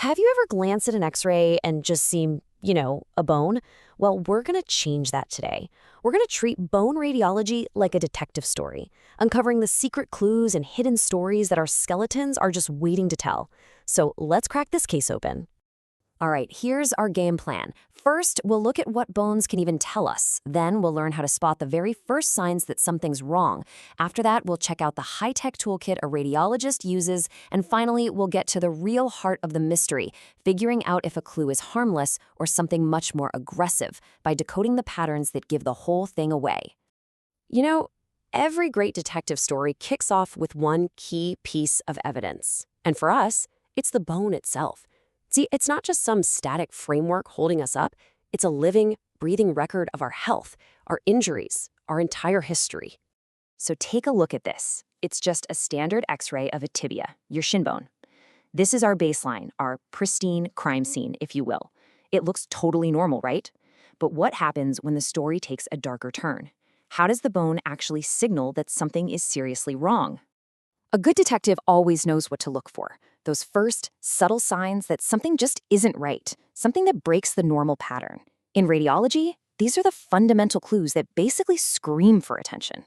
Have you ever glanced at an x-ray and just seen, a bone? Well, we're going to change that today. We're going to treat bone radiology like a detective story, uncovering the secret clues and hidden stories that our skeletons are just waiting to tell. So let's crack this case open. All right, here's our game plan. First, we'll look at what bones can even tell us. Then we'll learn how to spot the very first signs that something's wrong. After that, we'll check out the high-tech toolkit a radiologist uses. And finally, we'll get to the real heart of the mystery, figuring out if a clue is harmless or something much more aggressive by decoding the patterns that give the whole thing away. Every great detective story kicks off with one key piece of evidence. And for us, it's the bone itself. See, it's not just some static framework holding us up. It's a living, breathing record of our health, our injuries, our entire history. So take a look at this. It's just a standard x-ray of a tibia, your shin bone. This is our baseline, our pristine crime scene, if you will. It looks totally normal, right? But what happens when the story takes a darker turn? How does the bone actually signal that something is seriously wrong? A good detective always knows what to look for. Those first, subtle signs that something just isn't right, something that breaks the normal pattern. In radiology, these are the fundamental clues that basically scream for attention.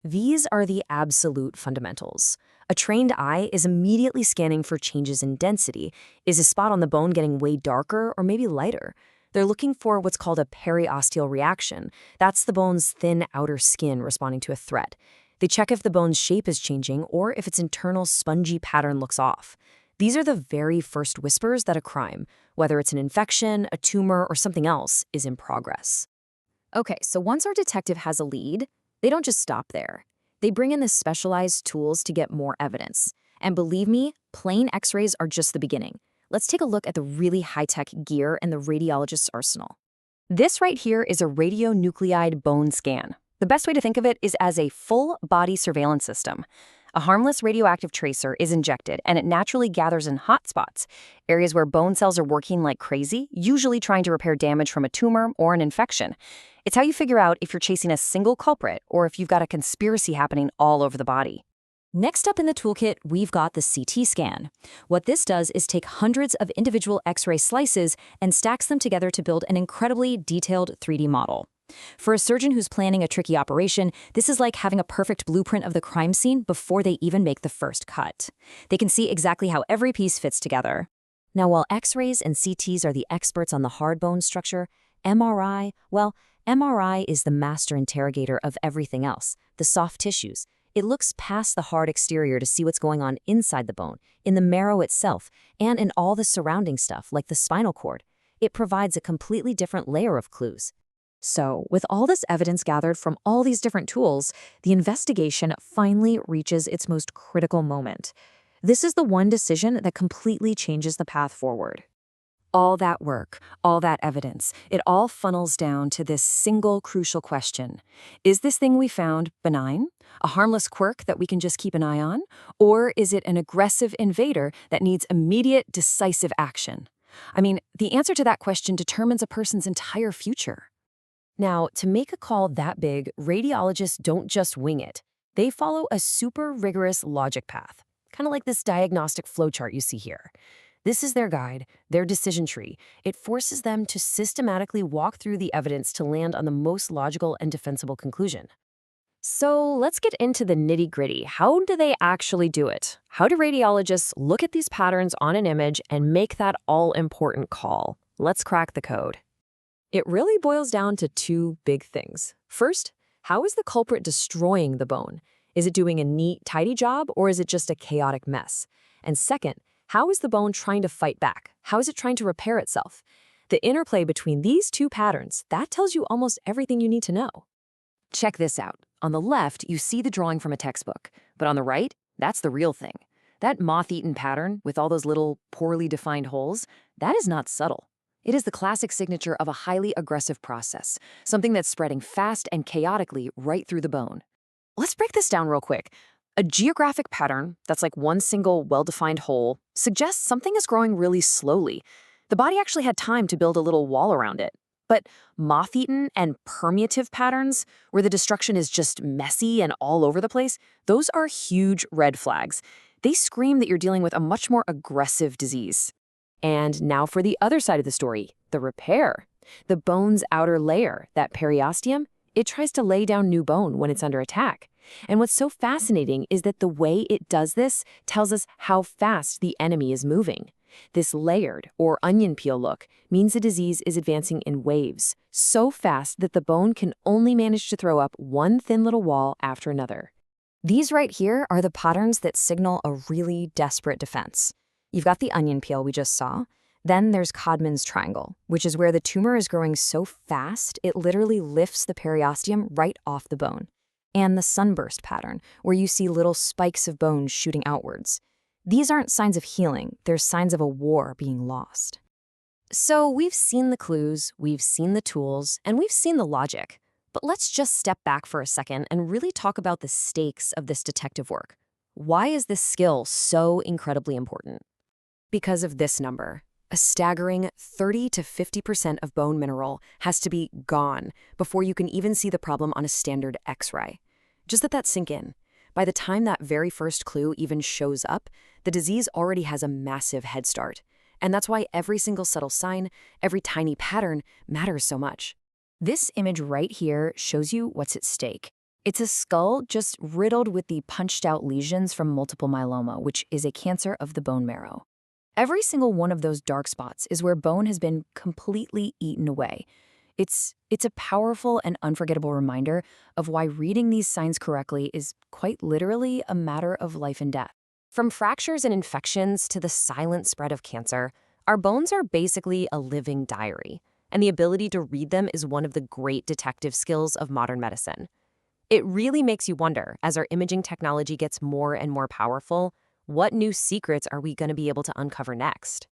These are the absolute fundamentals. A trained eye is immediately scanning for changes in density. Is a spot on the bone getting way darker or maybe lighter? They're looking for what's called a periosteal reaction. That's the bone's thin outer skin responding to a threat. They check if the bone's shape is changing or if its internal spongy pattern looks off. These are the very first whispers that a crime, whether it's an infection, a tumor, or something else, is in progress. Okay, so once our detective has a lead, they don't just stop there. They bring in the specialized tools to get more evidence. And believe me, plain x-rays are just the beginning. Let's take a look at the really high-tech gear in the radiologist's arsenal. This right here is a radionuclide bone scan. The best way to think of it is as a full-body surveillance system. A harmless radioactive tracer is injected, and it naturally gathers in hot spots, areas where bone cells are working like crazy, usually trying to repair damage from a tumor or an infection. It's how you figure out if you're chasing a single culprit or if you've got a conspiracy happening all over the body. Next up in the toolkit, we've got the CT scan. What this does is take hundreds of individual X-ray slices and stacks them together to build an incredibly detailed 3D model. For a surgeon who's planning a tricky operation, this is like having a perfect blueprint of the crime scene before they even make the first cut. They can see exactly how every piece fits together. Now, while X-rays and CTs are the experts on the hard bone structure, MRI is the master interrogator of everything else, the soft tissues. It looks past the hard exterior to see what's going on inside the bone, in the marrow itself, and in all the surrounding stuff, like the spinal cord. It provides a completely different layer of clues. So, with all this evidence gathered from all these different tools, the investigation finally reaches its most critical moment. This is the one decision that completely changes the path forward. All that work, all that evidence, it all funnels down to this single crucial question. Is this thing we found benign? A harmless quirk that we can just keep an eye on? Or is it an aggressive invader that needs immediate, decisive action? The answer to that question determines a person's entire future. Now, to make a call that big, radiologists don't just wing it. They follow a super rigorous logic path, kind of like this diagnostic flowchart you see here. This is their guide, their decision tree. It forces them to systematically walk through the evidence to land on the most logical and defensible conclusion. So let's get into the nitty-gritty. How do they actually do it? How do radiologists look at these patterns on an image and make that all-important call? Let's crack the code. It really boils down to two big things. First, how is the culprit destroying the bone? Is it doing a neat, tidy job, or is it just a chaotic mess? And second, how is the bone trying to fight back? How is it trying to repair itself? The interplay between these two patterns, that tells you almost everything you need to know. Check this out. On the left, you see the drawing from a textbook, but on the right, that's the real thing. That moth-eaten pattern with all those little poorly defined holes, that is not subtle. It is the classic signature of a highly aggressive process, something that's spreading fast and chaotically right through the bone. Let's break this down real quick. A geographic pattern that's like one single well-defined hole suggests something is growing really slowly. The body actually had time to build a little wall around it. But moth-eaten and permeative patterns, where the destruction is just messy and all over the place, those are huge red flags. They scream that you're dealing with a much more aggressive disease. And now for the other side of the story, the repair. The bone's outer layer, that periosteum, it tries to lay down new bone when it's under attack. And what's so fascinating is that the way it does this tells us how fast the enemy is moving. This layered, or onion peel look, means the disease is advancing in waves, so fast that the bone can only manage to throw up one thin little wall after another. These right here are the patterns that signal a really desperate defense. You've got the onion peel we just saw. Then there's Codman's triangle, which is where the tumor is growing so fast it literally lifts the periosteum right off the bone. And the sunburst pattern, where you see little spikes of bone shooting outwards. These aren't signs of healing, they're signs of a war being lost. So we've seen the clues, we've seen the tools, and we've seen the logic. But let's just step back for a second and really talk about the stakes of this detective work. Why is this skill so incredibly important? Because of this number. A staggering 30 to 50% of bone mineral has to be gone before you can even see the problem on a standard X-ray. Just let that sink in. By the time that very first clue even shows up, the disease already has a massive head start. And that's why every single subtle sign, every tiny pattern matters so much. This image right here shows you what's at stake. It's a skull just riddled with the punched-out lesions from multiple myeloma, which is a cancer of the bone marrow. Every single one of those dark spots is where bone has been completely eaten away. It's a powerful and unforgettable reminder of why reading these signs correctly is quite literally a matter of life and death. From fractures and infections to the silent spread of cancer, our bones are basically a living diary, and the ability to read them is one of the great detective skills of modern medicine. It really makes you wonder, as our imaging technology gets more and more powerful, what new secrets are we going to be able to uncover next?